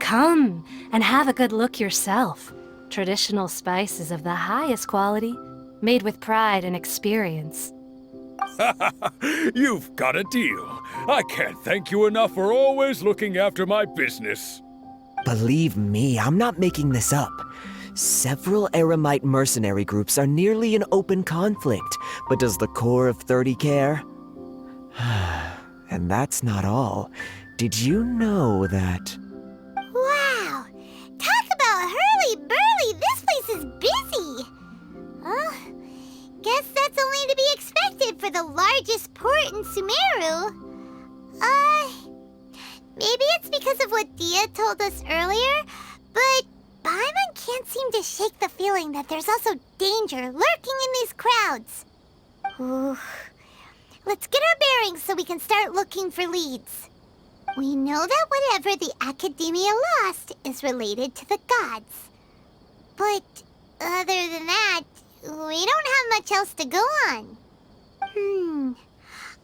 Come and have a good look yourself. Traditional spices of the highest quality, made with pride and experience. You've got a deal. I can't thank you enough for always looking after my business. Believe me, I'm not making this up. Several Eremite mercenary groups are nearly in open conflict, but does the core of 30 care? And that's not all. Did you know that... Wow! Talk about hurly-burly! This place is busy! Guess that's only to be expected for the largest port in Sumeru. Maybe it's because of what Dia told us earlier, but Paimon can't seem to shake the feeling that there's also danger lurking in these crowds. Ooh. Let's get our bearings so we can start looking for leads. We know that whatever the Academia lost is related to the gods. But other than that, we don't have much else to go on.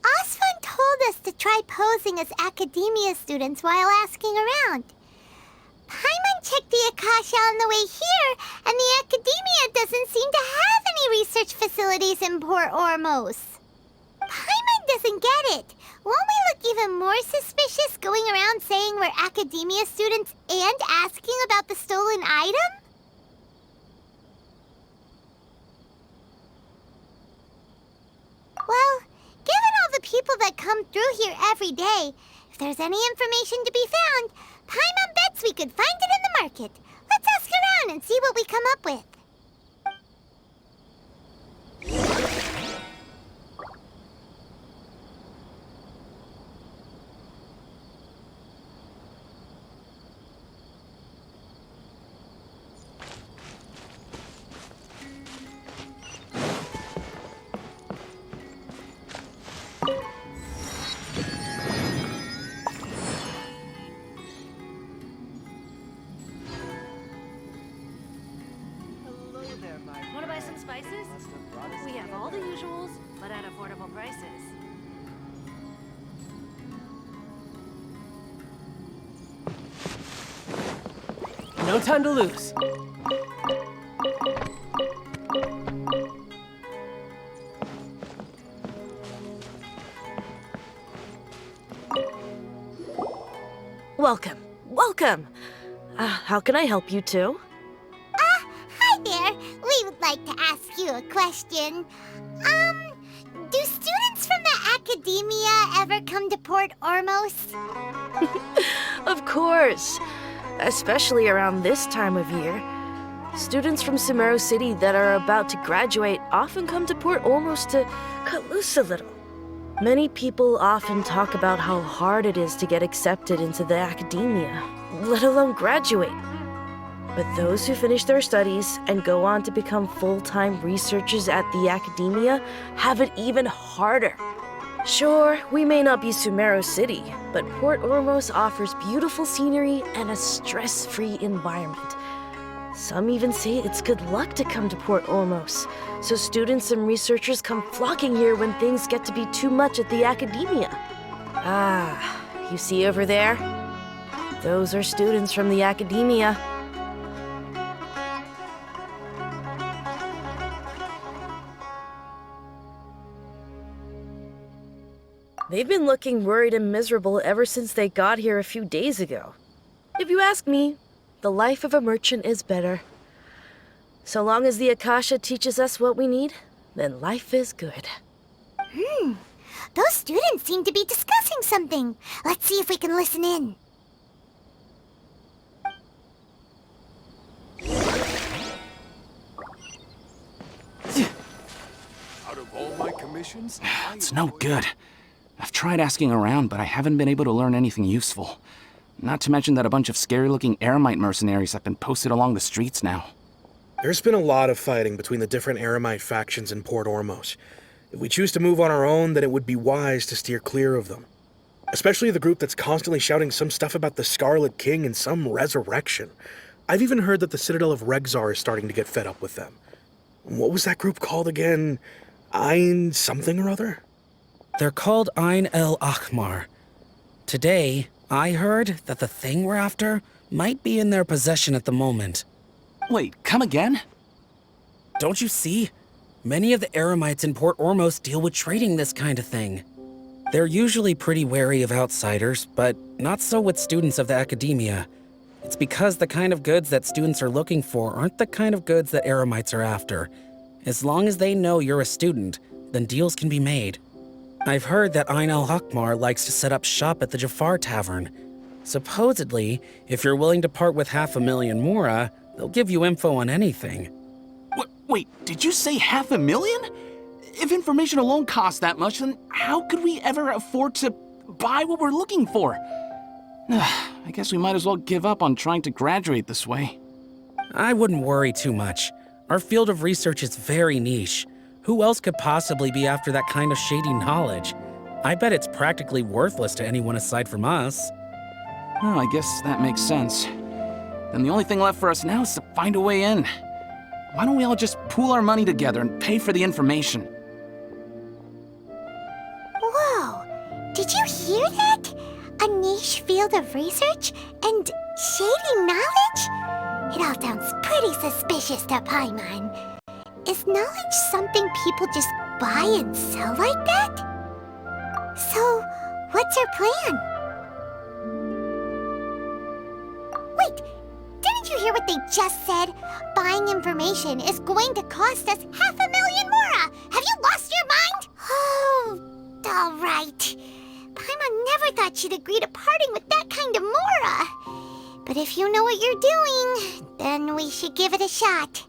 Osfun told us to try posing as Academia students while asking around. Paimon checked the Akasha on the way here, and the Academia doesn't seem to have any research facilities in Port Ormos. Paimon doesn't get it. Won't we look even more suspicious going around saying we're Academia students and asking about the stolen item? Well, given all the people that come through here every day, if there's any information to be found, Paimon bets we could find it in the market. Let's ask around and see what we come up with. Want to buy some spices? We have all the usuals, but at affordable prices. No time to lose. Welcome. Welcome. How can I help you two? Hi there. We would like to ask you a question. Do students from the Academia ever come to Port Ormos? Of course. Especially around this time of year. Students from Sumeru City that are about to graduate often come to Port Ormos to cut loose a little. Many people often talk about how hard it is to get accepted into the Academia, let alone graduate. But those who finish their studies and go on to become full-time researchers at the Academia have it even harder. Sure, we may not be Sumeru City, but Port Ormos offers beautiful scenery and a stress-free environment. Some even say it's good luck to come to Port Ormos, so students and researchers come flocking here when things get to be too much at the Academia. You see over there? Those are students from the Academia. They've been looking worried and miserable ever since they got here a few days ago. If you ask me, the life of a merchant is better. So long as the Akasha teaches us what we need, then life is good. Those students seem to be discussing something. Let's see if we can listen in. Out of all my commissions, It's no good. I've tried asking around, but I haven't been able to learn anything useful. Not to mention that a bunch of scary-looking Eremite mercenaries have been posted along the streets now. There's been a lot of fighting between the different Eremite factions in Port Ormos. If we choose to move on our own, then it would be wise to steer clear of them. Especially the group that's constantly shouting some stuff about the Scarlet King and some resurrection. I've even heard that the Citadel of Regzar is starting to get fed up with them. What was that group called again? Ein something or other? They're called Ein el Akhmar. Today, I heard that the thing we're after might be in their possession at the moment. Wait, come again? Don't you see? Many of the Eremites in Port Ormos deal with trading this kind of thing. They're usually pretty wary of outsiders, but not so with students of the academia. It's because the kind of goods that students are looking for aren't the kind of goods that Eremites are after. As long as they know you're a student, then deals can be made. I've heard that Ain al-Hakmar likes to set up shop at the Jafar Tavern. Supposedly, if you're willing to part with 500,000 mora, they'll give you info on anything. Wait, did you say 500,000? If information alone costs that much, then how could we ever afford to buy what we're looking for? I guess we might as well give up on trying to graduate this way. I wouldn't worry too much. Our field of research is very niche. Who else could possibly be after that kind of shady knowledge? I bet it's practically worthless to anyone aside from us. Oh, I guess that makes sense. Then the only thing left for us now is to find a way in. Why don't we all just pool our money together and pay for the information? Whoa! Did you hear that? A niche field of research and shady knowledge? It all sounds pretty suspicious to Paimon. Is knowledge something people just buy and sell like that? So, what's your plan? Wait, didn't you hear what they just said? Buying information is going to cost us 500,000 mora! Have you lost your mind? Oh, all right. Paimon never thought she'd agree to parting with that kind of mora. But if you know what you're doing, then we should give it a shot.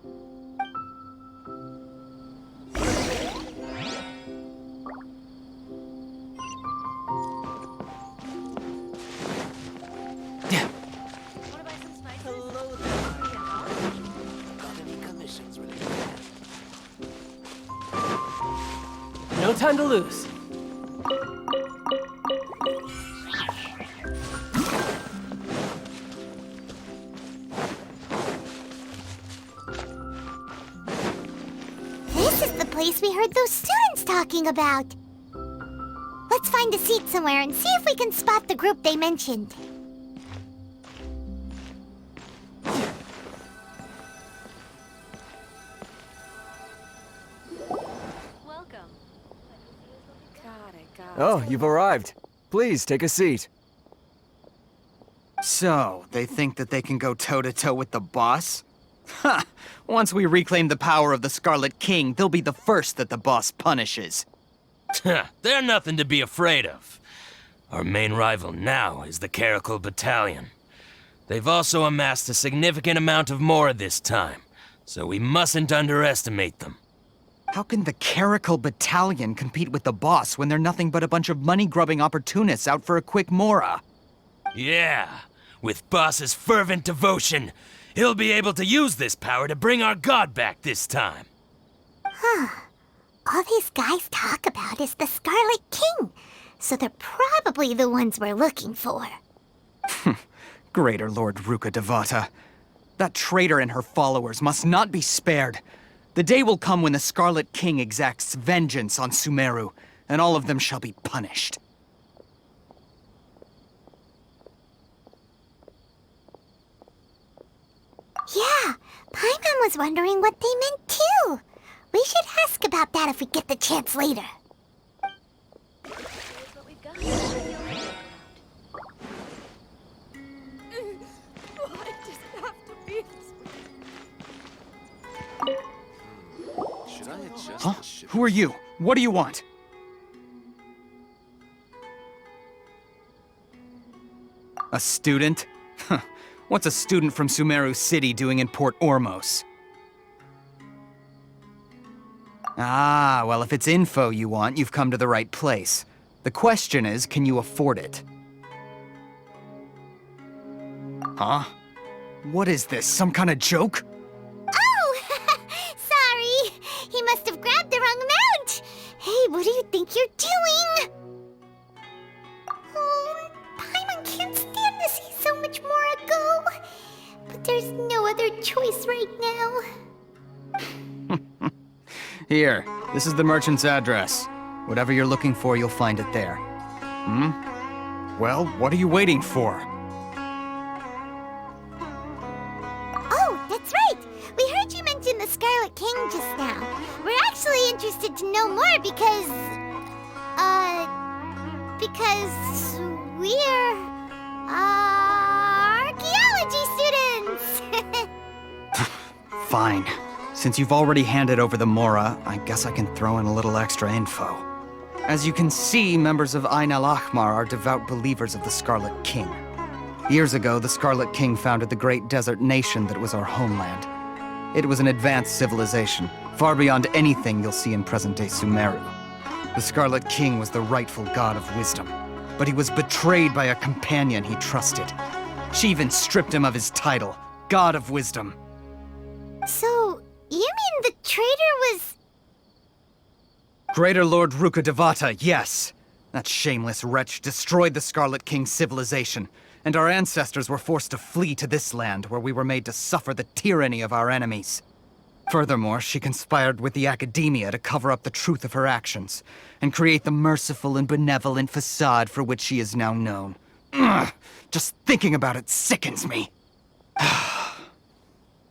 No time to lose. This is the place we heard those students talking about. Let's find a seat somewhere and see if we can spot the group they mentioned. Oh, you've arrived. Please, take a seat. So, they think that they can go toe-to-toe with the boss? Ha! Once we reclaim the power of the Scarlet King, they'll be the first that the boss punishes. They're nothing to be afraid of. Our main rival now is the Caracal Battalion. They've also amassed a significant amount of mora this time, so we mustn't underestimate them. How can the Caracal Battalion compete with the boss when they're nothing but a bunch of money-grubbing opportunists out for a quick mora? Yeah, with boss's fervent devotion, he'll be able to use this power to bring our god back this time. Huh. All these guys talk about is the Scarlet King, so they're probably the ones we're looking for. Greater Lord Ruka Devata. That traitor and her followers must not be spared. The day will come when the Scarlet King exacts vengeance on Sumeru, and all of them shall be punished. Yeah, Paimon was wondering what they meant too. We should ask about that if we get the chance later. Huh? Who are you? What do you want? A student? Huh. What's a student from Sumeru City doing in Port Ormos? Ah, well, if it's info you want, you've come to the right place. The question is, can you afford it? Huh? What is this, some kind of joke? Oh! Sorry! He must have grabbed the wrong amount! Hey, what do you think you're doing? Oh, Paimon can't stand to see so much more go. But there's no other choice right now. Here, this is the merchant's address. Whatever you're looking for, you'll find it there. Hmm? Well, what are you waiting for? That's right! We heard you mention the Scarlet King just now. We're actually interested to know more because we're archaeology students! Fine. Since you've already handed over the Mora, I guess I can throw in a little extra info. As you can see, members of Ain al-Ahmar are devout believers of the Scarlet King. Years ago, the Scarlet King founded the great desert nation that was our homeland. It was an advanced civilization, far beyond anything you'll see in present-day Sumeru. The Scarlet King was the rightful god of wisdom, but he was betrayed by a companion he trusted. She even stripped him of his title, God of Wisdom. So, you mean the traitor was... Greater Lord Ruka Devata, yes. That shameless wretch destroyed the Scarlet King's civilization, and our ancestors were forced to flee to this land where we were made to suffer the tyranny of our enemies. Furthermore, she conspired with the Academia to cover up the truth of her actions, and create the merciful and benevolent facade for which she is now known. Ugh, just thinking about it sickens me.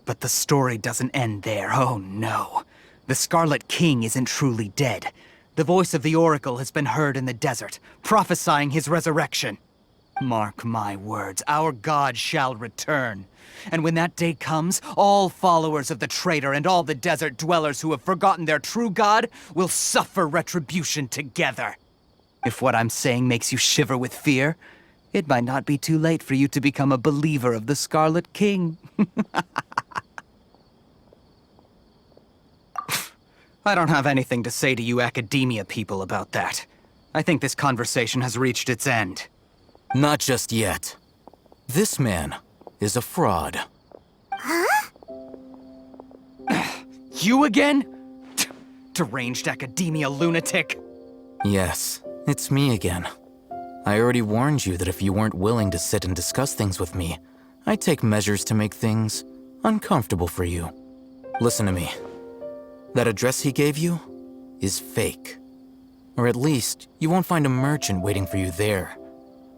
But the story doesn't end there, oh no. The Scarlet King isn't truly dead. The voice of the Oracle has been heard in the desert, prophesying his resurrection. Mark my words, our god shall return. And when that day comes, all followers of the traitor and all the desert dwellers who have forgotten their true god will suffer retribution together. If what I'm saying makes you shiver with fear, it might not be too late for you to become a believer of the Scarlet King. I don't have anything to say to you Academia people about that. I think this conversation has reached its end. Not just yet. This man is a fraud. Huh? You again? Deranged Academia lunatic. Yes, it's me again. I already warned you that if you weren't willing to sit and discuss things with me, I'd take measures to make things uncomfortable for you. Listen to me. That address he gave you is fake. Or at least, you won't find a merchant waiting for you there.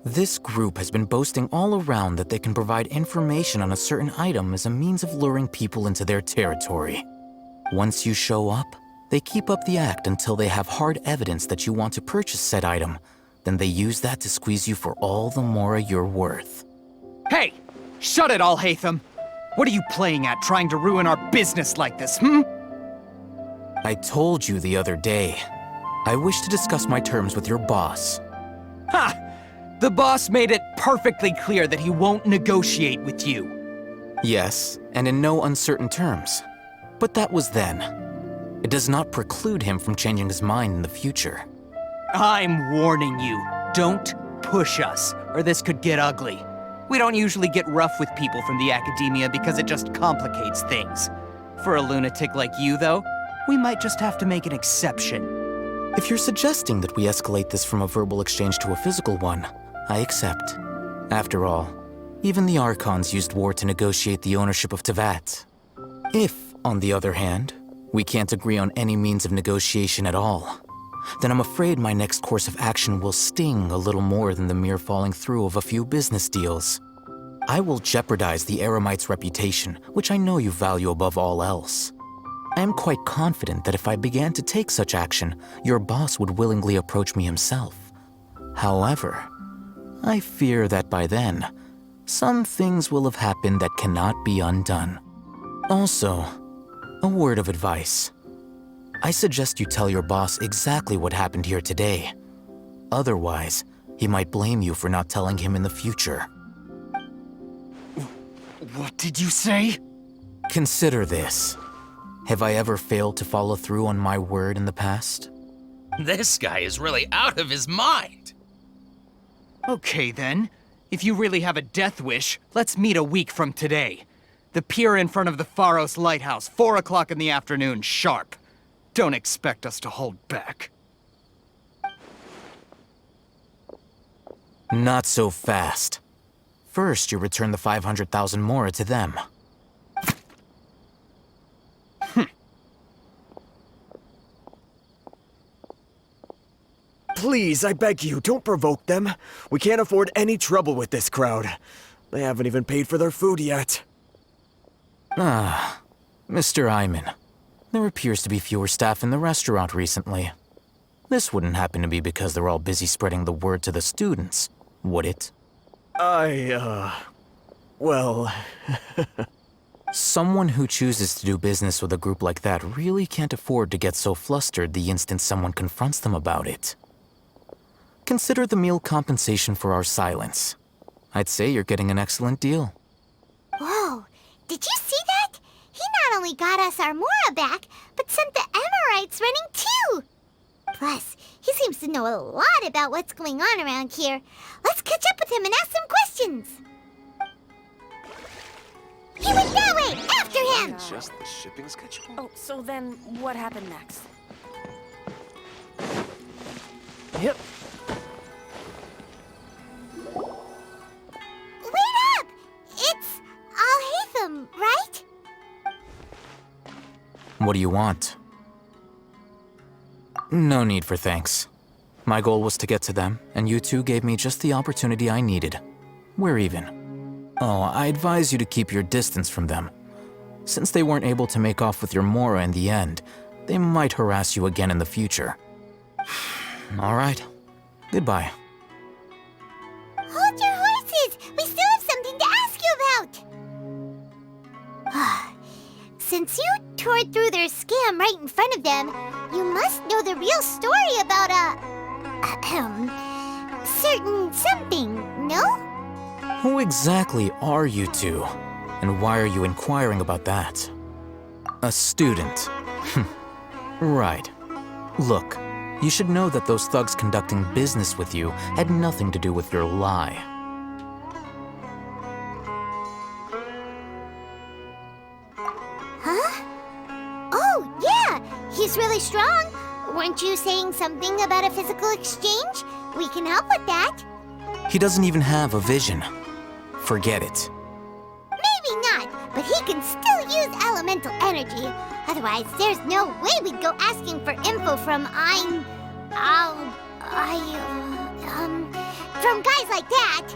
This group has been boasting all around that they can provide information on a certain item as a means of luring people into their territory. Once you show up, they keep up the act until they have hard evidence that you want to purchase said item. Then they use that to squeeze you for all the more you're worth. Hey! Shut it all, Hatham! What are you playing at, trying to ruin our business like this, I told you the other day. I wish to discuss my terms with your boss. Ha! The boss made it perfectly clear that he won't negotiate with you. Yes, and in no uncertain terms. But that was then. It does not preclude him from changing his mind in the future. I'm warning you. Don't push us, or this could get ugly. We don't usually get rough with people from the Academia because it just complicates things. For a lunatic like you, though, we might just have to make an exception. If you're suggesting that we escalate this from a verbal exchange to a physical one, I accept. After all, even the Archons used war to negotiate the ownership of Tevat. If, on the other hand, we can't agree on any means of negotiation at all, then I'm afraid my next course of action will sting a little more than the mere falling through of a few business deals. I will jeopardize the Eremite's reputation, which I know you value above all else. I am quite confident that if I began to take such action, your boss would willingly approach me himself. However, I fear that by then, some things will have happened that cannot be undone. Also, a word of advice. I suggest you tell your boss exactly what happened here today. Otherwise, he might blame you for not telling him in the future. What did you say? Consider this. Have I ever failed to follow through on my word in the past? This guy is really out of his mind. Okay then. If you really have a death wish, let's meet a week from today. The pier in front of the Pharos Lighthouse, 4 o'clock in the afternoon, sharp. Don't expect us to hold back. Not so fast. First, you return the 500,000 Mora to them. Please, I beg you, don't provoke them. We can't afford any trouble with this crowd. They haven't even paid for their food yet. Ah, Mr. Iman. There appears to be fewer staff in the restaurant recently. This wouldn't happen to be because they're all busy spreading the word to the students, would it? Well... Someone who chooses to do business with a group like that really can't afford to get so flustered the instant someone confronts them about it. Consider the meal compensation for our silence. I'd say you're getting an excellent deal. Whoa, did you see that? He not only got us our Mora back, but sent the Emirites running too! Plus, he seems to know a lot about what's going on around here. Let's catch up with him and ask some questions! He went that way! After him! Just the shipping schedule? Oh, so then what happened next? Yep. Wait up! It's Al-Haytham, right? What do you want? No need for thanks. My goal was to get to them, and you two gave me just the opportunity I needed. We're even. Oh, I advise you to keep your distance from them. Since they weren't able to make off with your Mora in the end, they might harass you again in the future. All right. Goodbye. Hold your horses! We still have something to ask you about! Since you tore through their scam right in front of them, you must know the real story about certain something, no? Who exactly are you two? And why are you inquiring about that? A student. Right. Look, you should know that those thugs conducting business with you had nothing to do with your lie. Huh? Oh, yeah! He's really strong! Weren't you saying something about a physical exchange? We can help with that. He doesn't even have a vision. Forget it. Maybe not, but he can still use elemental energy. Otherwise, there's no way we'd go asking for info from from guys like that.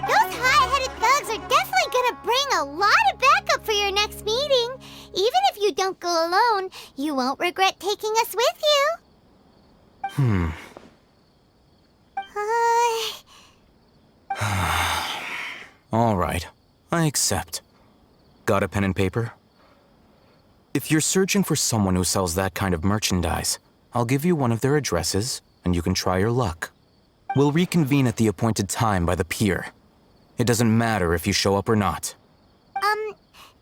Those high-headed thugs are definitely gonna bring a lot of backup for your next meeting. Even if you don't go alone, you won't regret taking us with you. All right, I accept. Got a pen and paper? If you're searching for someone who sells that kind of merchandise, I'll give you one of their addresses, and you can try your luck. We'll reconvene at the appointed time by the pier. It doesn't matter if you show up or not.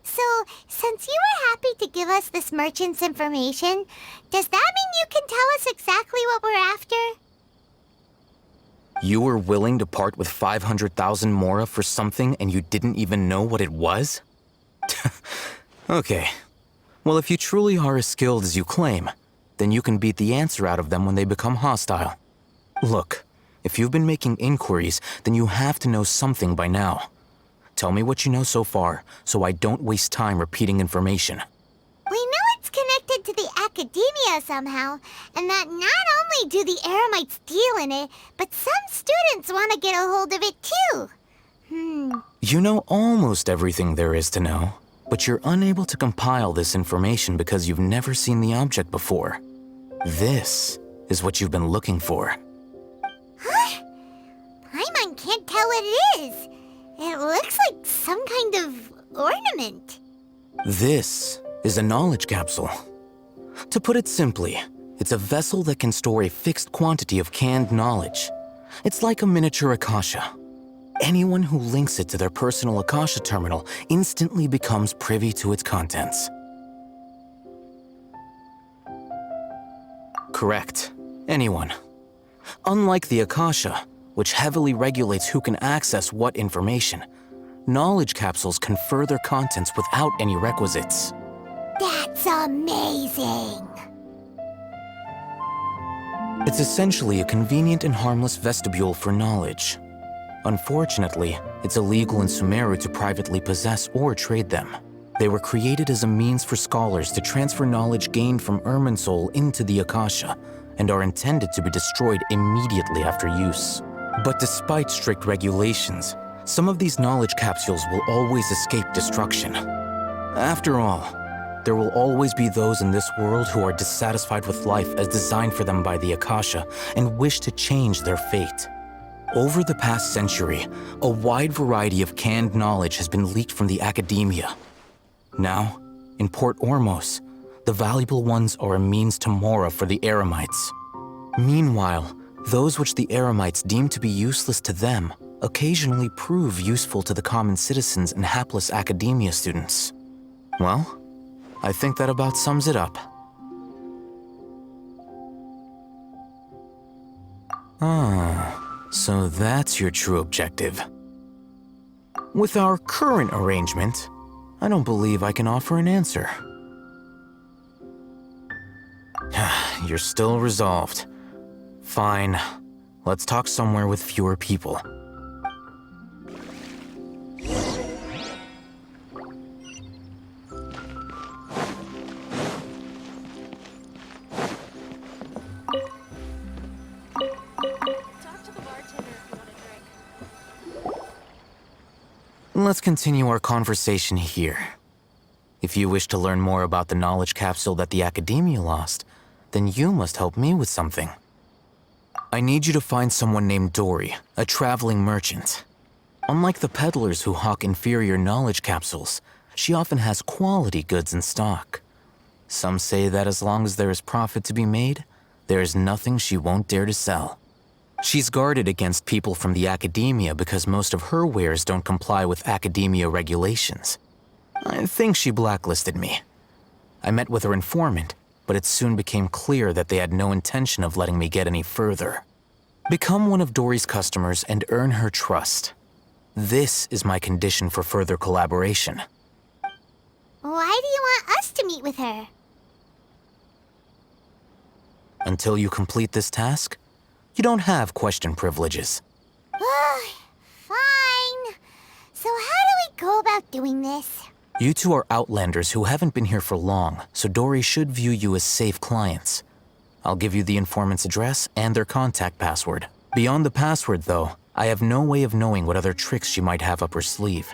So, since you were happy to give us this merchant's information, does that mean you can tell us exactly what we're after? You were willing to part with 500,000 Mora for something and you didn't even know what it was? Okay. Well, if you truly are as skilled as you claim, then you can beat the answer out of them when they become hostile. Look, if you've been making inquiries, then you have to know something by now. Tell me what you know so far, so I don't waste time repeating information. We know it's connected to the academia somehow, and that not only do the Eremites deal in it, but some students want to get a hold of it too. You know almost everything there is to know, but you're unable to compile this information because you've never seen the object before. This is what you've been looking for. Huh? Paimon can't tell what it is. It looks like some kind of ornament. This is a knowledge capsule. To put it simply, it's a vessel that can store a fixed quantity of canned knowledge. It's like a miniature Akasha. Anyone who links it to their personal Akasha terminal instantly becomes privy to its contents. Correct. Anyone. Unlike the Akasha, which heavily regulates who can access what information, knowledge capsules confer their contents without any requisites. That's amazing! It's essentially a convenient and harmless vestibule for knowledge. Unfortunately, it's illegal in Sumeru to privately possess or trade them. They were created as a means for scholars to transfer knowledge gained from Irminsul into the Akasha, and are intended to be destroyed immediately after use. But despite strict regulations, some of these knowledge capsules will always escape destruction. After all, there will always be those in this world who are dissatisfied with life as designed for them by the Akasha and wish to change their fate. Over the past century, a wide variety of canned knowledge has been leaked from the academia. Now, in Port Ormos, the valuable ones are a means to mora for the Eremites. Meanwhile, those which the Eremites deem to be useless to them occasionally prove useful to the common citizens and hapless academia students. Well, I think that about sums it up. So that's your true objective. With our current arrangement, I don't believe I can offer an answer. You're still resolved. Fine. Let's talk somewhere with fewer people. Let's continue our conversation here. If you wish to learn more about the knowledge capsule that the Academia lost, then you must help me with something. I need you to find someone named Dory, a traveling merchant. Unlike the peddlers who hawk inferior knowledge capsules, she often has quality goods in stock. Some say that as long as there is profit to be made, there is nothing she won't dare to sell. She's guarded against people from the Academia because most of her wares don't comply with Academia regulations. I think she blacklisted me. I met with her informant, but it soon became clear that they had no intention of letting me get any further. Become one of Dory's customers and earn her trust. This is my condition for further collaboration. Why do you want us to meet with her? Until you complete this task, you don't have question privileges. Fine. So how do we go about doing this? You two are outlanders who haven't been here for long, so Dory should view you as safe clients. I'll give you the informant's address and their contact password. Beyond the password, though, I have no way of knowing what other tricks she might have up her sleeve.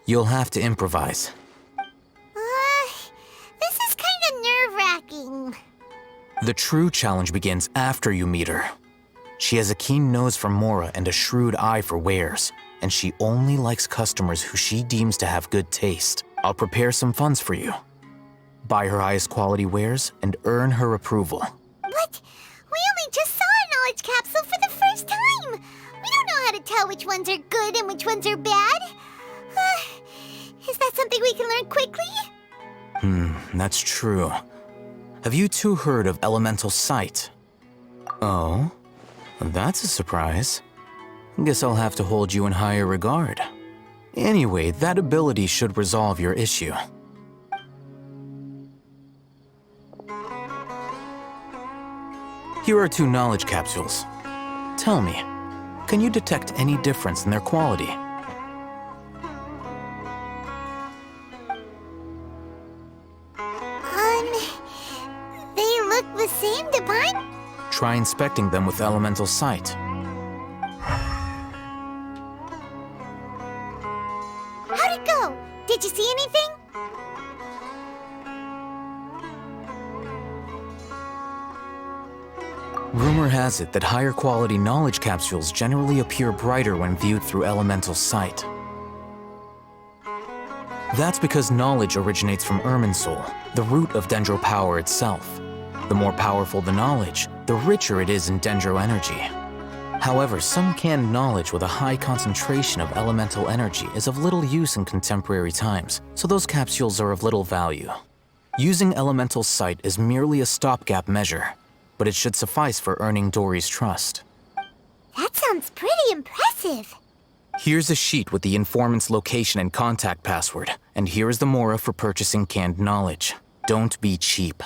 You'll have to improvise. This is kind of nerve-wracking. The true challenge begins after you meet her. She has a keen nose for mora and a shrewd eye for wares, and she only likes customers who she deems to have good taste. I'll prepare some funds for you. Buy her highest quality wares and earn her approval. But we only just saw a knowledge capsule for the first time. We don't know how to tell which ones are good and which ones are bad. Is that something we can learn quickly? That's true. Have you two heard of elemental sight? Oh? That's a surprise. Guess I'll have to hold you in higher regard. Anyway, that ability should resolve your issue. Here are 2 knowledge capsules. Tell me, can you detect any difference in their quality? They look the same, Divine? Try inspecting them with elemental sight. How'd it go? Did you see anything? Rumor has it that higher quality knowledge capsules generally appear brighter when viewed through elemental sight. That's because knowledge originates from Irminsul, the root of Dendro power itself. The more powerful the knowledge, the richer it is in Dendro energy. However, some canned knowledge with a high concentration of elemental energy is of little use in contemporary times, so those capsules are of little value. Using elemental sight is merely a stopgap measure, but it should suffice for earning Dory's trust. That sounds pretty impressive. Here's a sheet with the informant's location and contact password, and here is the mora for purchasing canned knowledge. Don't be cheap.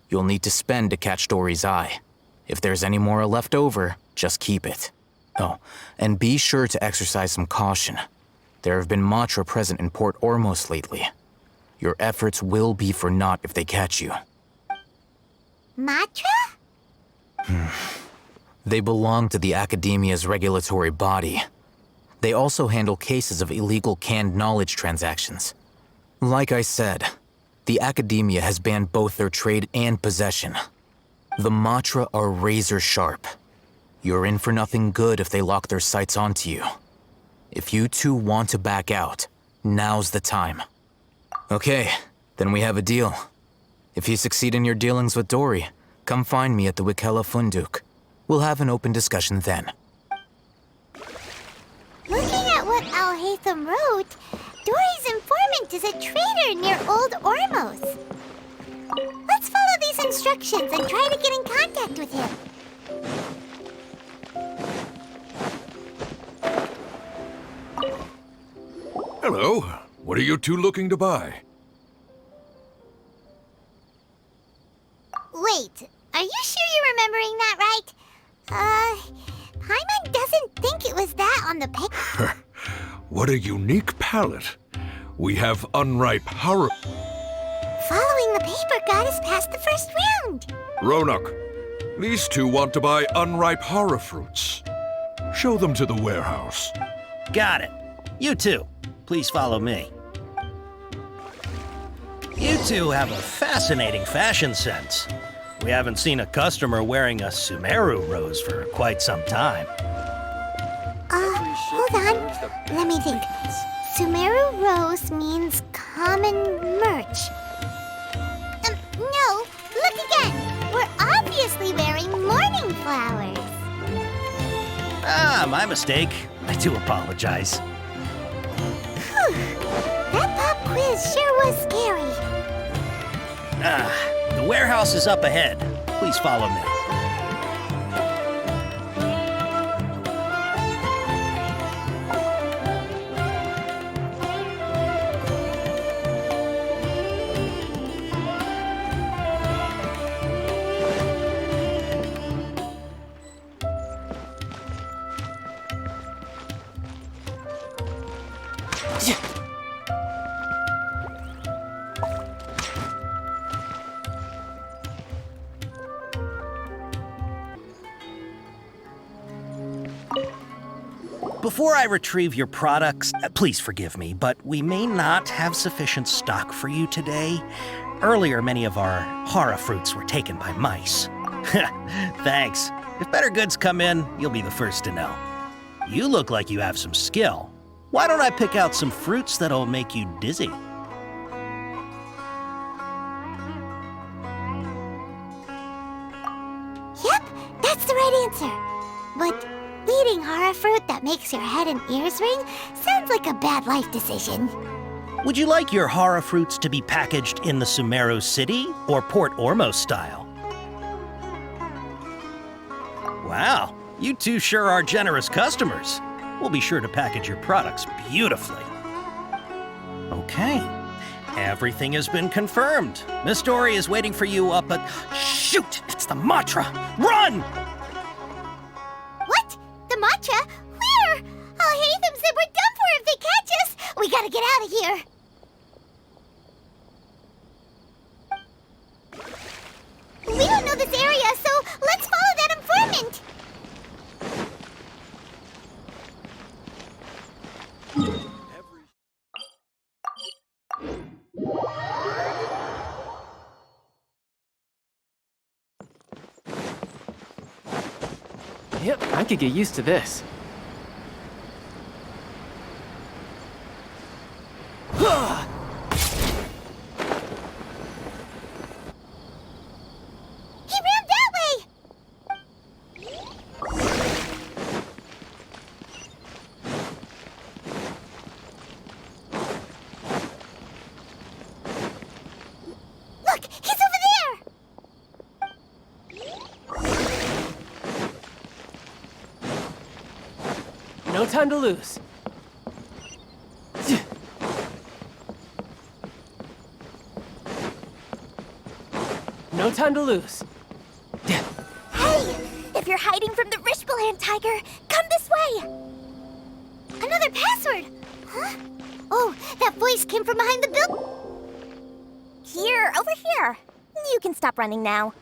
You'll need to spend to catch Dory's eye. If there's any mora left over, just keep it. Oh, and be sure to exercise some caution. There have been Matra present in Port Ormos lately. Your efforts will be for naught if they catch you. Matra? They belong to the Academia's regulatory body. They also handle cases of illegal canned knowledge transactions. Like I said, the Academia has banned both their trade and possession. The Matra are razor sharp. You're in for nothing good if they lock their sights onto you. If you two want to back out, now's the time. Okay, then we have a deal. If you succeed in your dealings with Dory, come find me at the Wikella Funduk. We'll have an open discussion then. Looking at what Al-Haytham wrote, Dory's informant is a traitor near Old Ormos. Let's follow these instructions and try to get in contact with him. Hello. What are you two looking to buy? Wait, are you sure you're remembering that right? Paimon doesn't think it was that on the paper. What a unique palette. We have unripe Hara... Following the paper got us past the first round. Ronak, these two want to buy unripe Hara fruits. Show them to the warehouse. Got it. You two, please follow me. You two have a fascinating fashion sense. We haven't seen a customer wearing a Sumeru rose for quite some time. Hold on. Let me think. Sumeru rose means common merch. No, look again. We're obviously wearing mourning flowers. Ah, my mistake. I do apologize. Whew. That pop quiz sure was scary. The warehouse is up ahead. Please follow me. Before I retrieve your products, please forgive me, but we may not have sufficient stock for you today. Earlier, many of our Hara fruits were taken by mice. Thanks. If better goods come in, you'll be the first to know. You look like you have some skill. Why don't I pick out some fruits that'll make you dizzy? Yep, that's the right answer. But eating Hara fruit that makes your head and ears ring sounds like a bad life decision. Would you like your Hara fruits to be packaged in the Sumeru City or Port Ormos style? Wow, you two sure are generous customers. We'll be sure to package your products beautifully. Okay, everything has been confirmed. Miss Dory is waiting for you up at... Shoot, it's the Matra! Run! What? The Matra? Where? Al-Haytham said we're done for if they catch us. We gotta get out of here. We don't know this area, so let's follow that informant. Yep, I could get used to this. He ran that way! Look, he's over there! No time to lose. No time to lose. Hey! If you're hiding from the Rishbaland tiger, come this way! Another password! Huh? Oh, that voice came from behind the building. Here, over here. You can stop running now.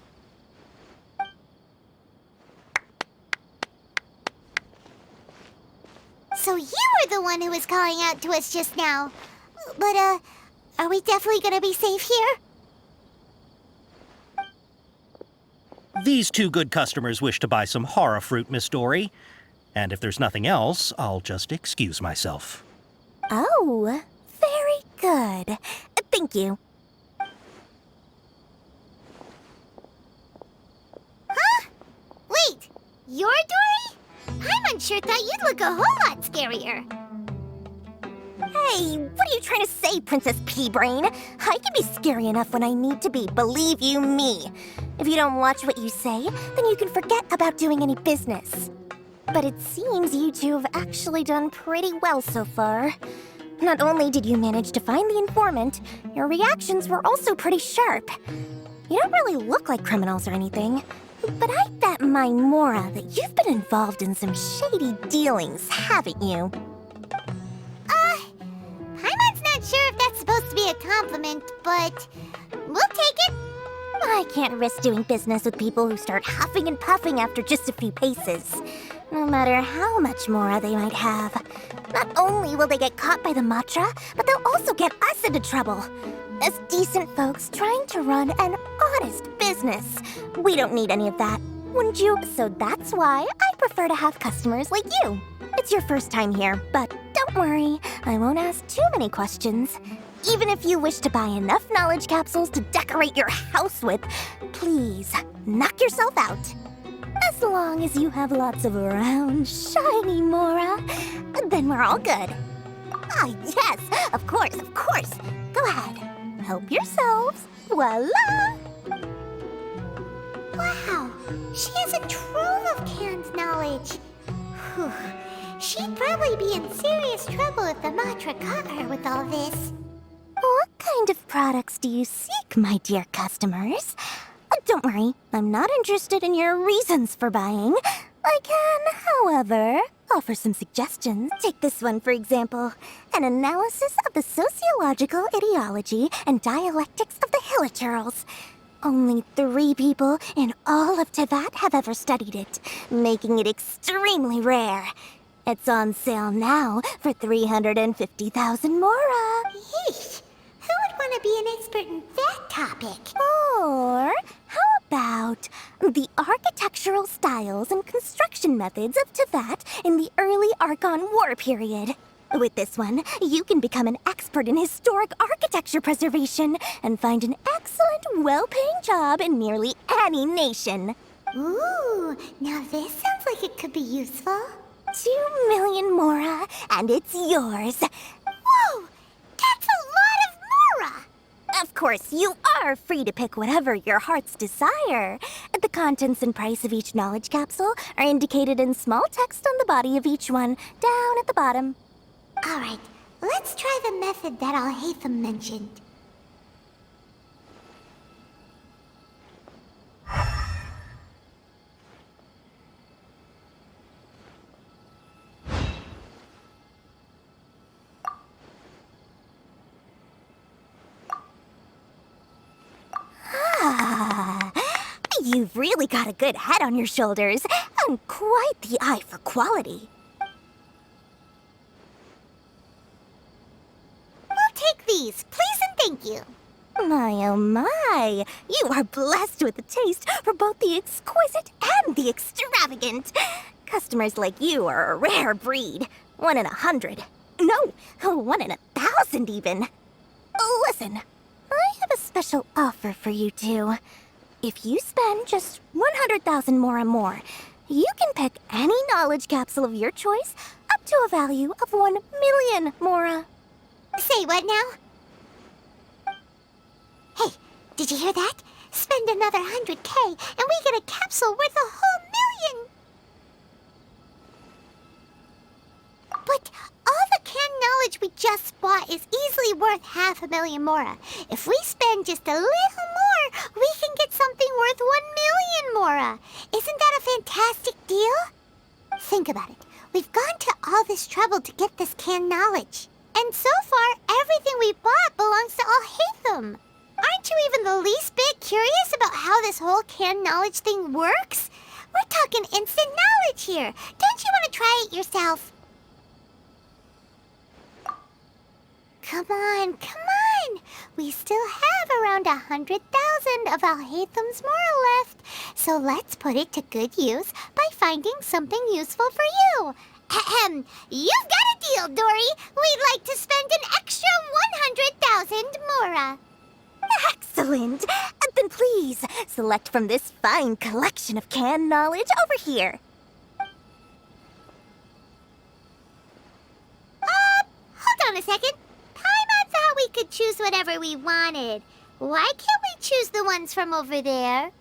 So you were the one who was calling out to us just now. But, Are we definitely gonna be safe here? These two good customers wish to buy some horror fruit, Miss Dory. And if there's nothing else, I'll just excuse myself. Oh, very good. Thank you. Huh? Wait, you're Dory? Paimon sure thought you'd look a whole lot scarier. Hey, what are you trying to say, Princess Pea-Brain? I can be scary enough when I need to be, believe you me. If you don't watch what you say, then you can forget about doing any business. But it seems you two have actually done pretty well so far. Not only did you manage to find the informant, your reactions were also pretty sharp. You don't really look like criminals or anything, but I bet my Mora that you've been involved in some shady dealings, haven't you? Paimon's not sure if that's supposed to be a compliment, but we'll take it. I can't risk doing business with people who start huffing and puffing after just a few paces. No matter how much Mora they might have. Not only will they get caught by the Matra, but they'll also get us into trouble. As decent folks trying to run an honest business. We don't need any of that, wouldn't you? So that's why I prefer to have customers like you. It's your first time here, but don't worry, I won't ask too many questions. Even if you wish to buy enough knowledge capsules to decorate your house with, please, knock yourself out. As long as you have lots of round, shiny Mora, then we're all good. Ah, yes, of course, of course. Go ahead, help yourselves. Voila! Wow, she has a trove of canned knowledge. Whew. She'd probably be in serious trouble if the Matra caught her with all this. What kind of products do you seek, my dear customers? Don't worry, I'm not interested in your reasons for buying. I can, however, offer some suggestions. Take this one, for example. An analysis of the sociological ideology and dialectics of the Hilichurls. Only 3 people in all of Teyvat have ever studied it, making it extremely rare. It's on sale now for 350,000 Mora. Yeesh. Who would want to be an expert in that topic? Or how about the architectural styles and construction methods of Teyvat in the early Archon War period? With this one, you can become an expert in historic architecture preservation and find an excellent, well-paying job in nearly any nation. Ooh, now this sounds like it could be useful. 2 million Mora, and it's yours. Whoa! That's a lot of Mora! Of course, you are free to pick whatever your heart's desire. The contents and price of each knowledge capsule are indicated in small text on the body of each one, down at the bottom. All right, let's try the method that Alhaitham mentioned. You've really got a good head on your shoulders, and quite the eye for quality. We'll take these, please and thank you. My, oh my, you are blessed with a taste for both the exquisite and the extravagant. Customers like you are a rare breed, 1 in 100. No, 1 in 1,000 even. Listen, I have a special offer for you two. If you spend just 100,000 Mora more, you can pick any knowledge capsule of your choice up to a value of 1 million Mora. Say what now? Hey, did you hear that? Spend another 100K and we get a capsule worth a whole million! But all the canned knowledge we just bought is easily worth 500,000 Mora. If we spend just a little more, we can get something worth 1 million Mora. Isn't that a fantastic deal? Think about it. We've gone to all this trouble to get this canned knowledge. And so far, everything we bought belongs to Alhaitham. Aren't you even the least bit curious about how this whole canned knowledge thing works? We're talking instant knowledge here. Don't you want to try it yourself? Come on, come on! We still have around 100,000 of Alhaitham's Mora left, so let's put it to good use by finding something useful for you. Ahem. You've got a deal, Dory. We'd like to spend an extra 100,000 Mora. Excellent! Then please, select from this fine collection of canned knowledge over here. Hold on a second. Paimon thought we could choose whatever we wanted. Why can't we choose the ones from over there?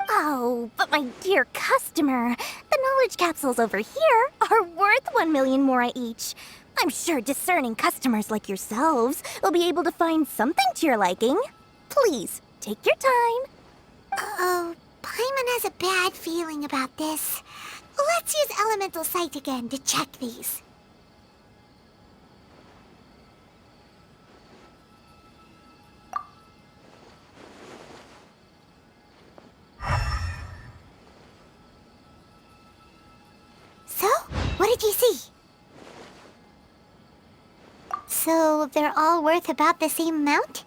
Oh, but my dear customer, the knowledge capsules over here are worth 1 million Mora each. I'm sure discerning customers like yourselves will be able to find something to your liking. Please, take your time. Oh, Paimon has a bad feeling about this. Let's use Elemental Sight again to check these. So, what did you see? So, they're all worth about the same amount?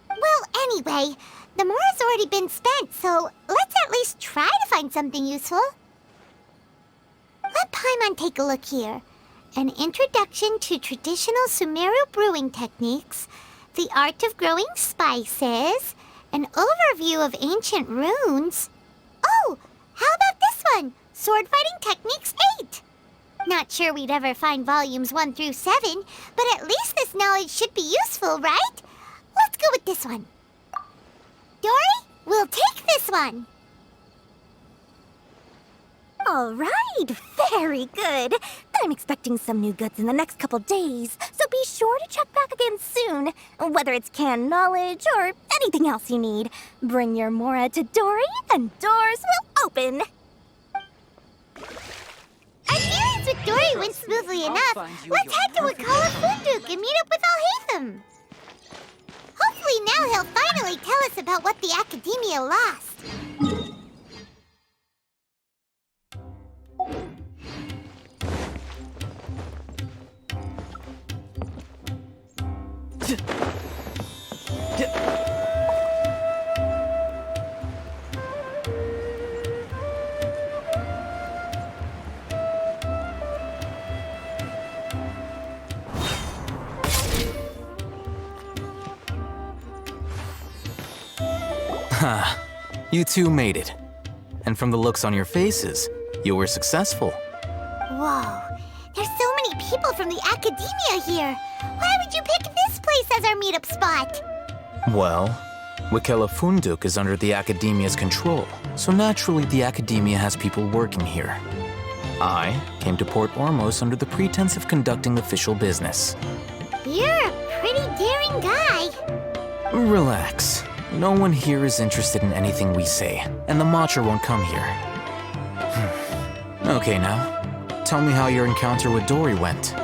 Well, anyway, the Mora's already been spent, so let's at least try to find something useful. Let Paimon take a look here. An introduction to traditional Sumeru brewing techniques, the art of growing spices, an overview of ancient runes. Oh, how about this one? Sword Fighting Techniques 8. Not sure we'd ever find volumes 1 through 7, but at least this knowledge should be useful, right? Let's go with this one. Dory, we'll take this one. All right, very good. I'm expecting some new goods in the next couple days, so be sure to check back again soon. Whether it's canned knowledge or anything else you need, bring your Mora to Dory and doors will open. Our dealings with Dory went smoothly enough. Let's head to Wakala Funduk and meet up with Alhaitham. Hopefully now he'll finally tell us about what the Academia lost. Ha! You two made it. And from the looks on your faces, you were successful. Whoa, there's so many people from the Academia here. Why would you pick this place as our meetup spot? Well, Wakela Funduk is under the Academia's control, so naturally the Academia has people working here. I came to Port Ormos under the pretense of conducting official business. You're a pretty daring guy. Relax. No one here is interested in anything we say, and the Matcha won't come here. Okay now, tell me how your encounter with Dory went.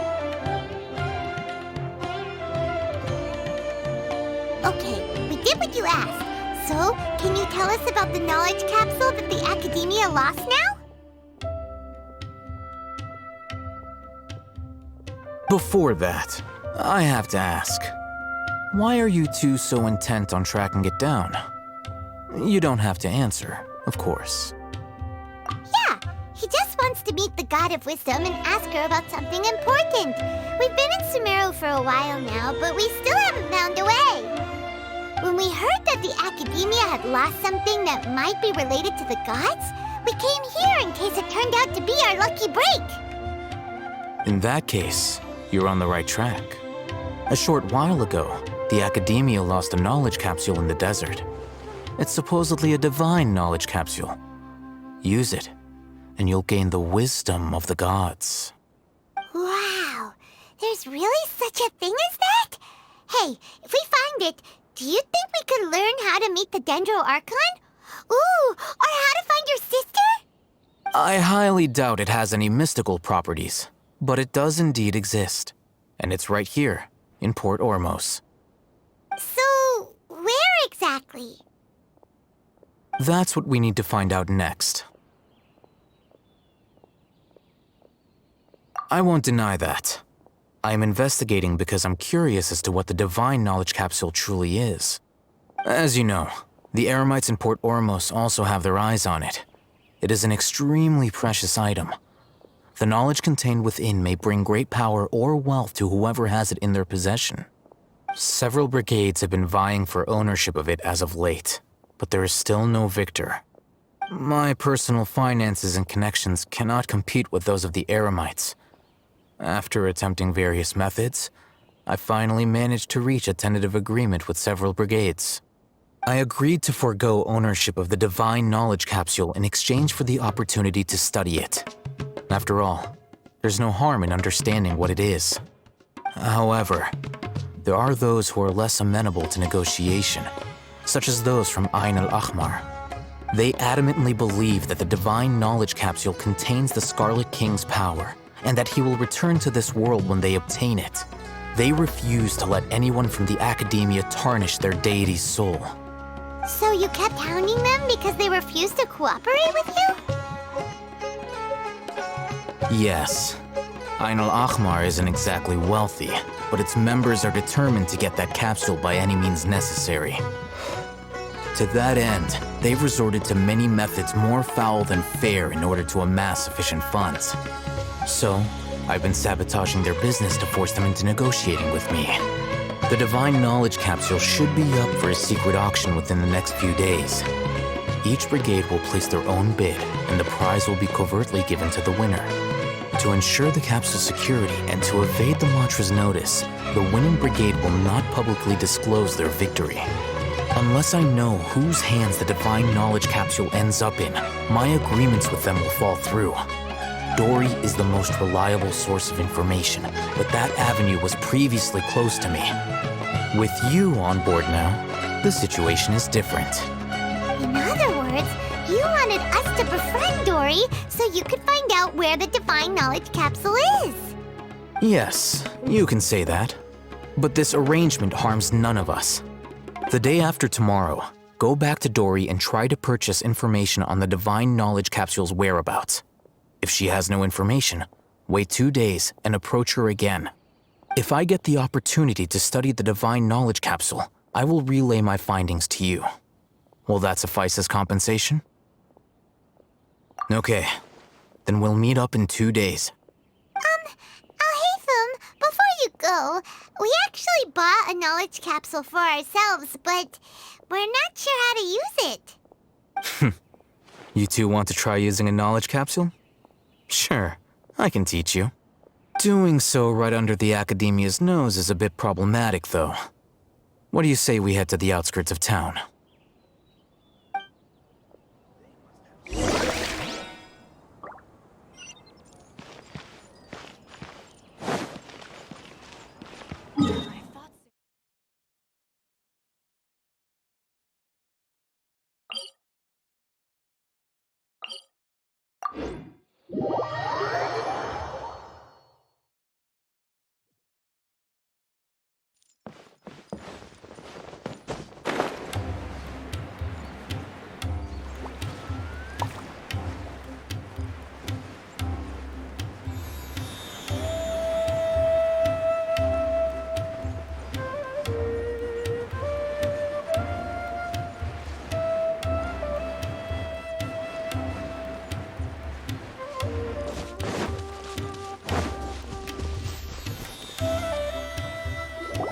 Okay, we did what you asked. So, can you tell us about the knowledge capsule that the Academia lost now? Before that, I have to ask, why are you two so intent on tracking it down? You don't have to answer, of course. Yeah, he just wants to meet the God of Wisdom and ask her about something important. We've been in Sumeru for a while now, but we still haven't found a way. When we heard that the Academia had lost something that might be related to the gods, we came here in case it turned out to be our lucky break. In that case, you're on the right track. A short while ago, the Academia lost a knowledge capsule in the desert. It's supposedly a divine knowledge capsule. Use it, and you'll gain the wisdom of the gods. Wow, there's really such a thing as that? Hey, if we find it, do you think we could learn how to meet the Dendro Archon? Ooh, or how to find your sister? I highly doubt it has any mystical properties, but it does indeed exist. And it's right here, in Port Ormos. So, where exactly? That's what we need to find out next. I won't deny that. I am investigating because I'm curious as to what the Divine Knowledge Capsule truly is. As you know, the Eremites in Port Ormos also have their eyes on it. It is an extremely precious item. The knowledge contained within may bring great power or wealth to whoever has it in their possession. Several brigades have been vying for ownership of it as of late, but there is still no victor. My personal finances and connections cannot compete with those of the Eremites. After attempting various methods, I finally managed to reach a tentative agreement with several brigades. I agreed to forego ownership of the Divine Knowledge Capsule in exchange for the opportunity to study it. After all, there's no harm in understanding what it is. However, there are those who are less amenable to negotiation, such as those from Ain al-Ahmar. They adamantly believe that the Divine Knowledge Capsule contains the Scarlet King's power, and that he will return to this world when they obtain it. They refuse to let anyone from the Academia tarnish their deity's soul. So you kept hounding them because they refused to cooperate with you? Yes. Ain al-Ahmar isn't exactly wealthy, but its members are determined to get that capsule by any means necessary. To that end, they've resorted to many methods more foul than fair in order to amass sufficient funds. So, I've been sabotaging their business to force them into negotiating with me. The Divine Knowledge Capsule should be up for a secret auction within the next few days. Each brigade will place their own bid, and the prize will be covertly given to the winner. To ensure the capsule's security and to evade the mantra's notice, the winning brigade will not publicly disclose their victory. Unless I know whose hands the Divine Knowledge Capsule ends up in, my agreements with them will fall through. Dory is the most reliable source of information, but that avenue was previously closed to me. With you on board now, the situation is different. In other words, you wanted us to befriend Dory so you could find out where the Divine Knowledge Capsule is. Yes, you can say that. But this arrangement harms none of us. The day after tomorrow, go back to Dory and try to purchase information on the Divine Knowledge Capsule's whereabouts. If she has no information, wait 2 days and approach her again. If I get the opportunity to study the Divine Knowledge Capsule, I will relay my findings to you. Will that suffice as compensation? Okay, then we'll meet up in 2 days. Alhaitham, before you go, we actually bought a knowledge capsule for ourselves, but we're not sure how to use it. You two want to try using a knowledge capsule? Sure, I can teach you. Doing so right under the Academia's nose is a bit problematic, though. What do you say we head to the outskirts of town?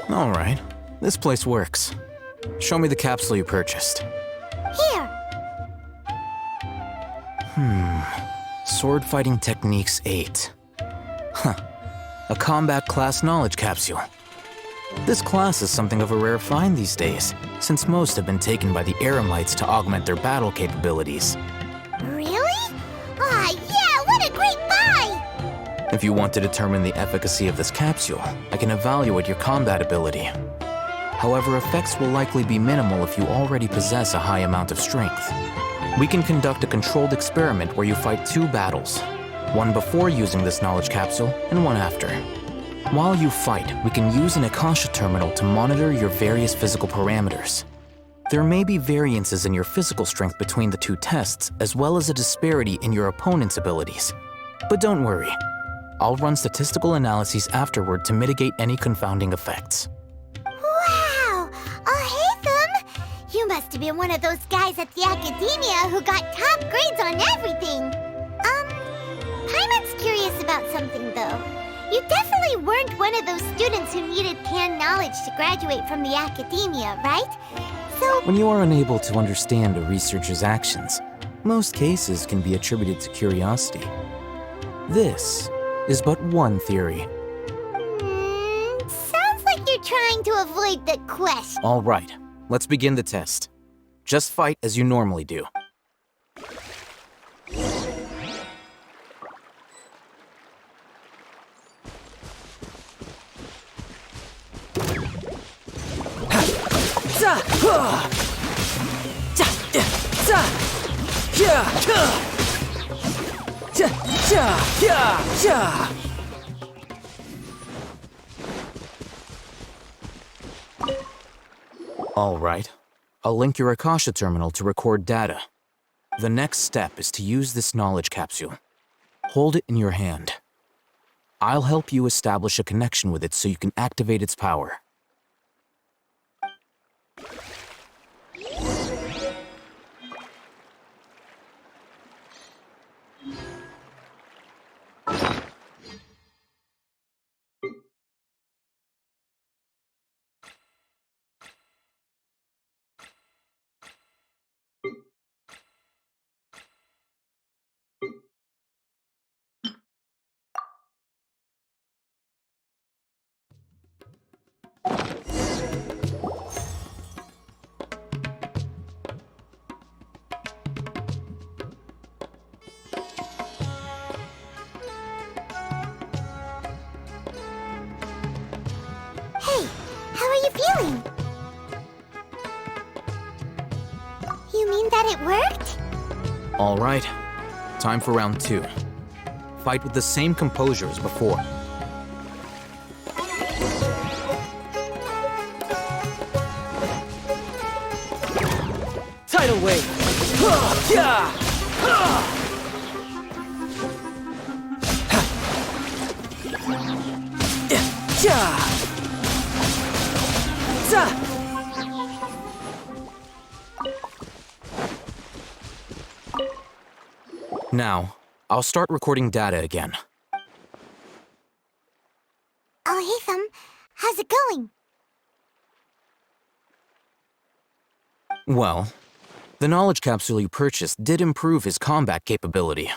All right, this place works. Show me the capsule you purchased. Here. Sword Fighting Techniques 8. Huh. A combat class knowledge capsule. This class is something of a rare find these days, since most have been taken by the Eremites to augment their battle capabilities. Really? Ah, yeah, what a great buy! If you want to determine the efficacy of this capsule, I can evaluate your combat ability. However, effects will likely be minimal if you already possess a high amount of strength. We can conduct a controlled experiment where you fight 2 battles, one before using this knowledge capsule and one after. While you fight, we can use an Akasha terminal to monitor your various physical parameters. There may be variances in your physical strength between the 2 tests, as well as a disparity in your opponent's abilities. But don't worry, I'll run statistical analyses afterward to mitigate any confounding effects. Wow! Haytham! You must have been one of those guys at the Academia who got top grades on everything. Paimon's curious about something, though. You definitely weren't one of those students who needed canned knowledge to graduate from the Academia, right? So... When you are unable to understand a researcher's actions, most cases can be attributed to curiosity. This is but one theory. Sounds like you're trying to avoid the question. All right, let's begin the test. Just fight as you normally do. All right. I'll link your Akasha terminal to record data. The next step is to use this knowledge capsule. Hold it in your hand. I'll help you establish a connection with it so you can activate its power. Hey, how are you feeling? You mean that it worked? All right. Time for round 2. Fight with the same composure as before. Tidal wave! Yeah! Now, I'll start recording data again. Haytham, how's it going? Well, the knowledge capsule you purchased did improve his combat capability.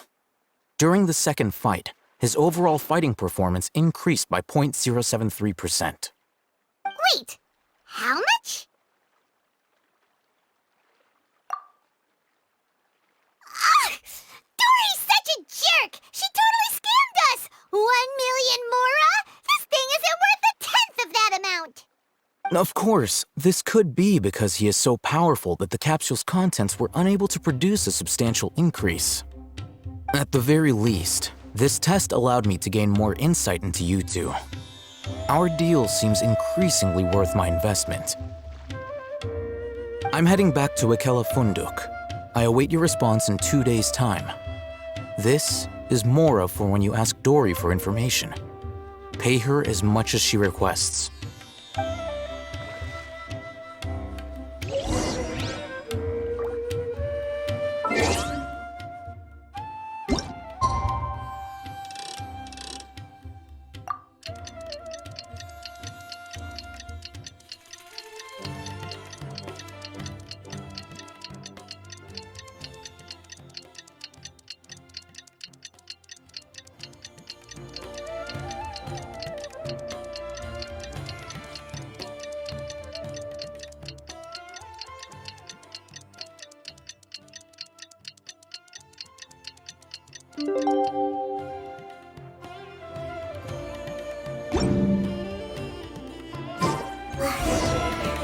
During the second fight, his overall fighting performance increased by 0.073%. Wait, how much? Dory's such a jerk! She totally scammed us! 1 million mora? This thing isn't worth a tenth of that amount! Of course, this could be because he is so powerful that the capsule's contents were unable to produce a substantial increase. At the very least, this test allowed me to gain more insight into you two. Our deal seems increasingly worth my investment. I'm heading back to Akela Funduk. I await your response in 2 days' time. This is Mora for when you ask Dory for information. Pay her as much as she requests.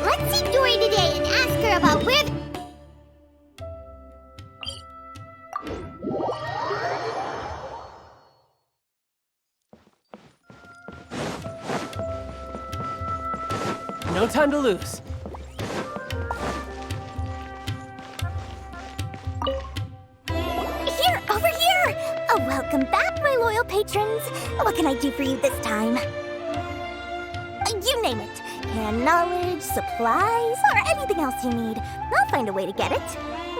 Let's see Dory today and ask her about where... No time to lose. Here, over here! Welcome back, my loyal patrons. What can I do for you this time? You name it. Can knowledge, supplies, or anything else you need. I'll find a way to get it.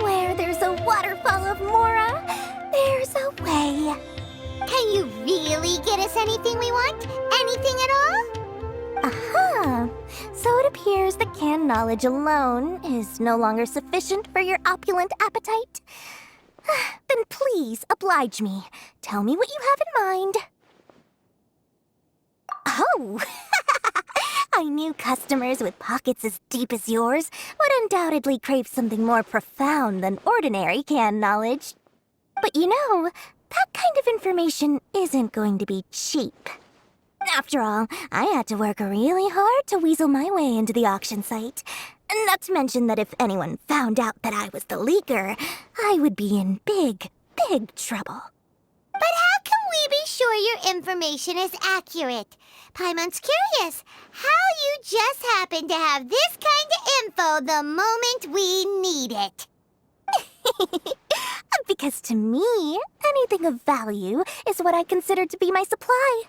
Where there's a waterfall of Mora, there's a way. Can you really get us anything we want? Anything at all? Aha! So it appears that canned knowledge alone is no longer sufficient for your opulent appetite. Then please oblige me. Tell me what you have in mind. Oh! I knew customers with pockets as deep as yours would undoubtedly crave something more profound than ordinary canned knowledge. But you know, that kind of information isn't going to be cheap. After all, I had to work really hard to weasel my way into the auction site. Not to mention that if anyone found out that I was the leaker, I would be in big, big trouble. But how can we be sure your information is accurate? Paimon's curious how you just happen to have this kind of info the moment we need it. Because to me, anything of value is what I consider to be my supply.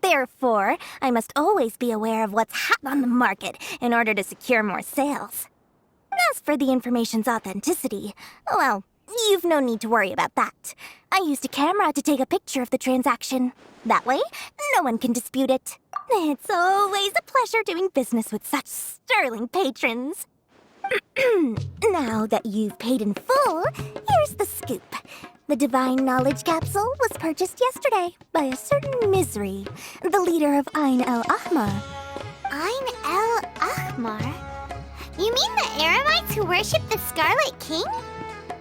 Therefore, I must always be aware of what's hot on the market in order to secure more sales. As for the information's authenticity, well, you've no need to worry about that. I used a camera to take a picture of the transaction. That way, no one can dispute it. It's always a pleasure doing business with such sterling patrons. Now that you've paid in full, here's the scoop. The Divine Knowledge Capsule was purchased yesterday by a certain Misery, the leader of Ain el-Ahmar. Ain el-Ahmar? You mean the Eremites who worship the Scarlet King?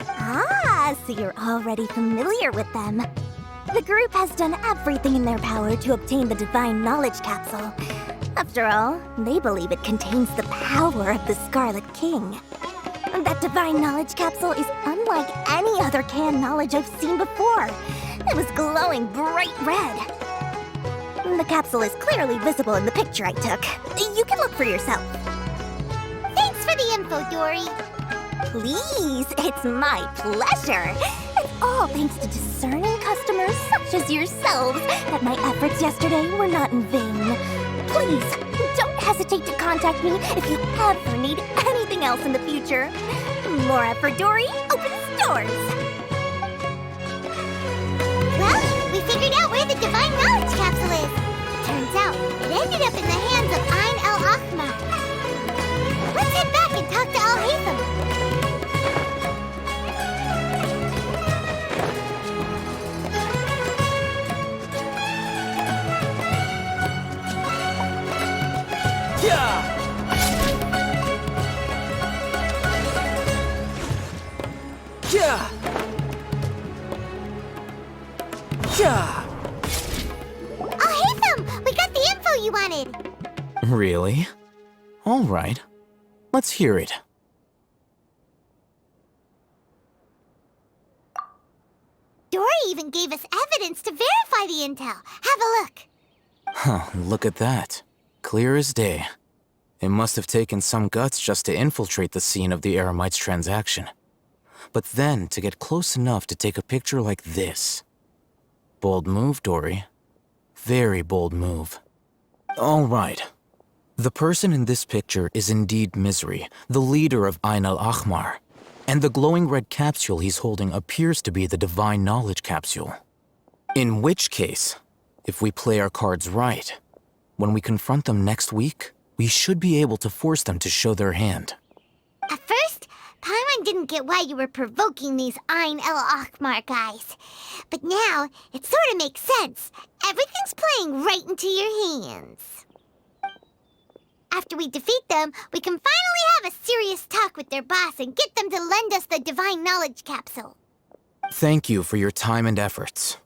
Ah, so you're already familiar with them. The group has done everything in their power to obtain the Divine Knowledge Capsule. After all, they believe it contains the power of the Scarlet King. That Divine Knowledge Capsule is unlike any other canned knowledge I've seen before. It was glowing bright red. The capsule is clearly visible in the picture I took. You can look for yourself. Thanks for the info, Dory. Please, it's my pleasure. It's all thanks to discerning customers such as yourselves that my efforts yesterday were not in vain. Please, don't hesitate to contact me if you ever need anything else in the future. Mora for Dory opens doors. Well, we figured out where the Divine Knowledge Capsule is. Turns out, it ended up in the hands of Ain el-Ahmar. Let's head back and talk to Al-Haytham. Al-Haytham, we got the info you wanted. Really? All right. Let's hear it. Dory even gave us evidence to verify the intel. Have a look. Huh, look at that. Clear as day. It must have taken some guts just to infiltrate the scene of the Eremites' transaction. But then to get close enough to take a picture like this. Bold move, Dory. Very bold move. All right. The person in this picture is indeed Misery, the leader of Ain el-Ahmar. And the glowing red capsule he's holding appears to be the Divine Knowledge Capsule. In which case, if we play our cards right, when we confront them next week, we should be able to force them to show their hand. At first, Paimon didn't get why you were provoking these Ain el-Ahmar guys. But now, it sort of makes sense. Everything's playing right into your hands. After we defeat them, we can finally have a serious talk with their boss and get them to lend us the Divine Knowledge Capsule. Thank you for your time and efforts.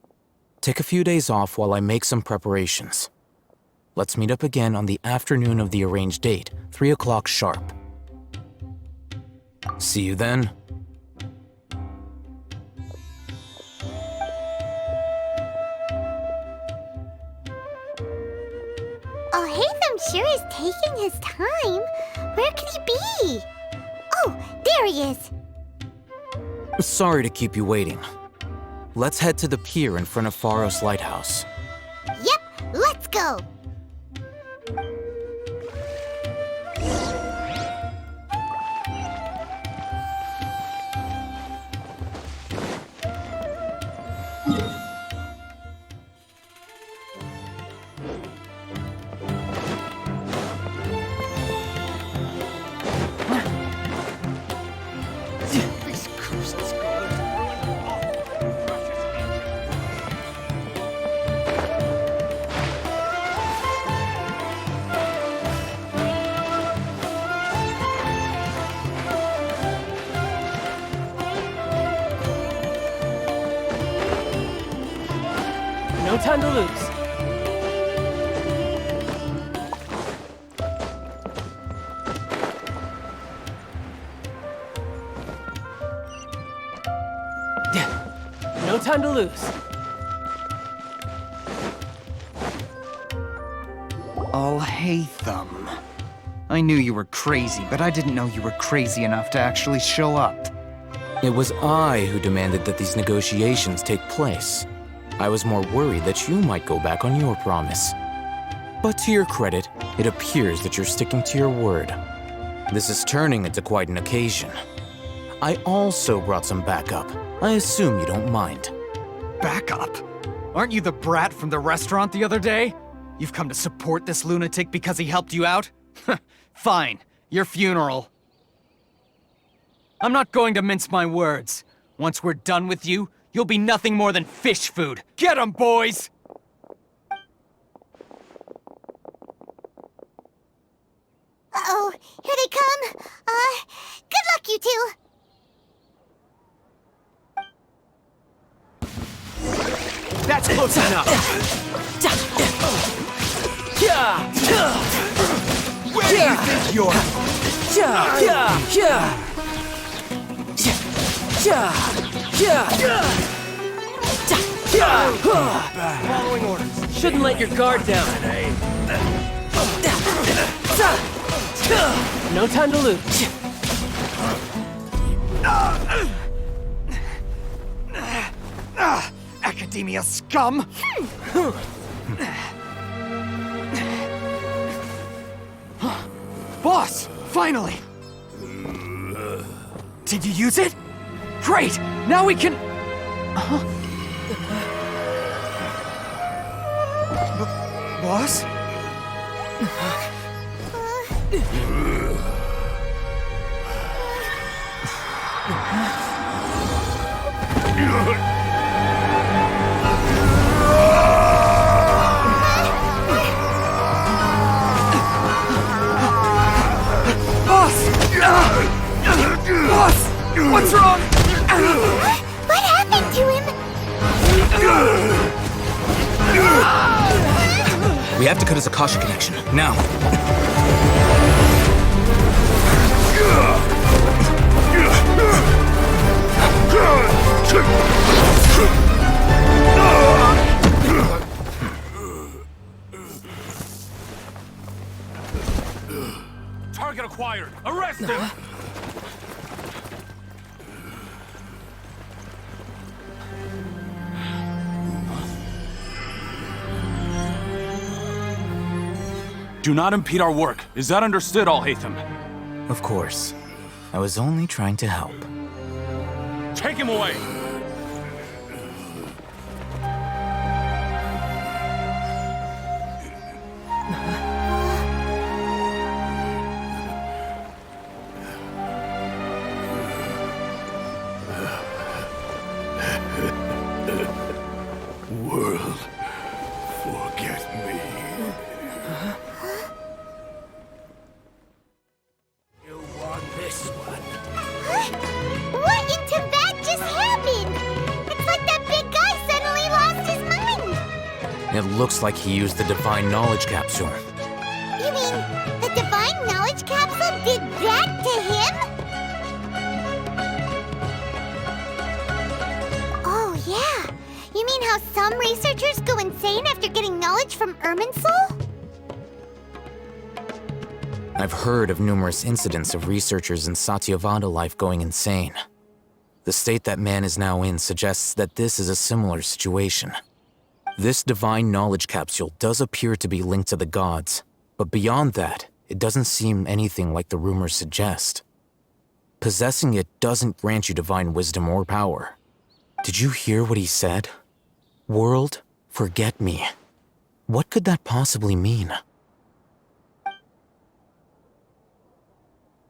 Take a few days off while I make some preparations. Let's meet up again on the afternoon of the arranged date, 3 o'clock sharp. See you then. Al-Haytham sure is taking his time. Where could he be? Oh, there he is. Sorry to keep you waiting. Let's head to the pier in front of Pharos Lighthouse. Yep, let's go! No time to lose. No time to lose. Alhaitham. I knew you were crazy, but I didn't know you were crazy enough to actually show up. It was I who demanded that these negotiations take place. I was more worried that you might go back on your promise. But to your credit, it appears that you're sticking to your word. This is turning into quite an occasion. I also brought some backup. I assume you don't mind. Backup? Aren't you the brat from the restaurant the other day? You've come to support this lunatic because he helped you out? Fine, your funeral. I'm not going to mince my words. Once we're done with you, you'll be nothing more than fish food. Get 'em, boys! Uh-oh, here they come. Good luck, you two. That's close enough. Where do you think you're... Following orders. Shouldn't let your guard down. No time to lose. Academia scum! Boss! Finally! Did you use it? Great! Now we can... Boss? Boss! What's wrong? What happened to him? We have to cut his Akasha connection, now. Target acquired! Arrest him! Do not impede our work. Is that understood, Alhaitham? Of course. I was only trying to help. Take him away! World, forget me. You want this one? What in Tibet just happened? It's like that big guy suddenly lost his mind. It looks like he used the Divine Knowledge Capsule. You mean the Divine Knowledge Capsule did that to him? Oh, yeah. You mean how some researchers go insane after getting knowledge from Irminsul? I've heard of numerous incidents of researchers in Satyavada life going insane. The state that man is now in suggests that this is a similar situation. This divine knowledge capsule does appear to be linked to the gods, but beyond that, it doesn't seem anything like the rumors suggest. Possessing it doesn't grant you divine wisdom or power. Did you hear what he said? World, forget me. What could that possibly mean?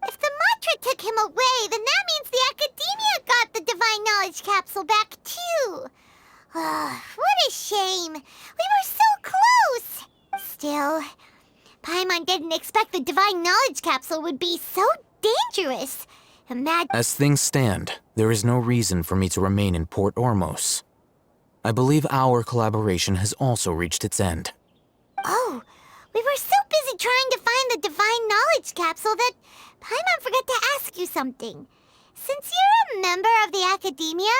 If the mantra took him away, then that means the Academia got the Divine Knowledge Capsule back, too. What a shame. We were so close. Still, Paimon didn't expect the Divine Knowledge Capsule would be so dangerous. As things stand, there is no reason for me to remain in Port Ormos. I believe our collaboration has also reached its end. Oh, we were so busy trying to find the Divine Knowledge Capsule that Paimon forgot to ask you something. Since you're a member of the Academia,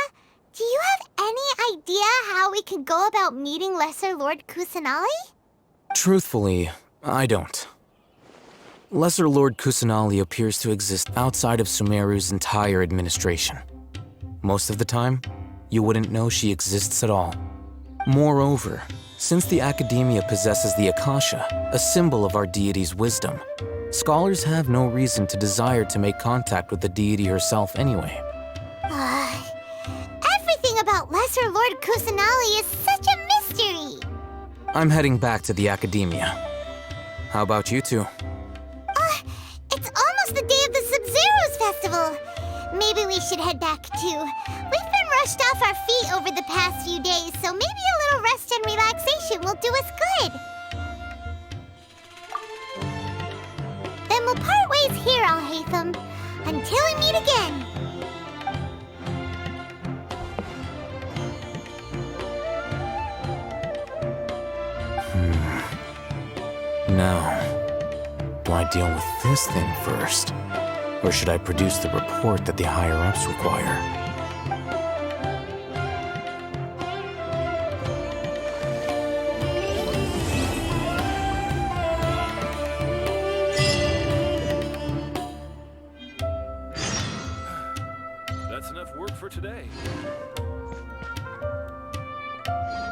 do you have any idea how we can go about meeting Lesser Lord Kusanali? Truthfully, I don't. Lesser Lord Kusanali appears to exist outside of Sumeru's entire administration. Most of the time, you wouldn't know she exists at all. Moreover, since the Academia possesses the Akasha, a symbol of our deity's wisdom, scholars have no reason to desire to make contact with the deity herself anyway. Everything about Lesser Lord Kusanali is such a mystery! I'm heading back to the Academia. How about you two? It's almost the day of the Sub-Zero's festival. Maybe we should head back too. We've been rushed off our feet over the past few days, so maybe a little rest and relaxation will do us good. Then we'll part ways here, Alhaitham, until we meet again. Now, do I deal with this thing first? Or should I produce the report that the higher-ups require?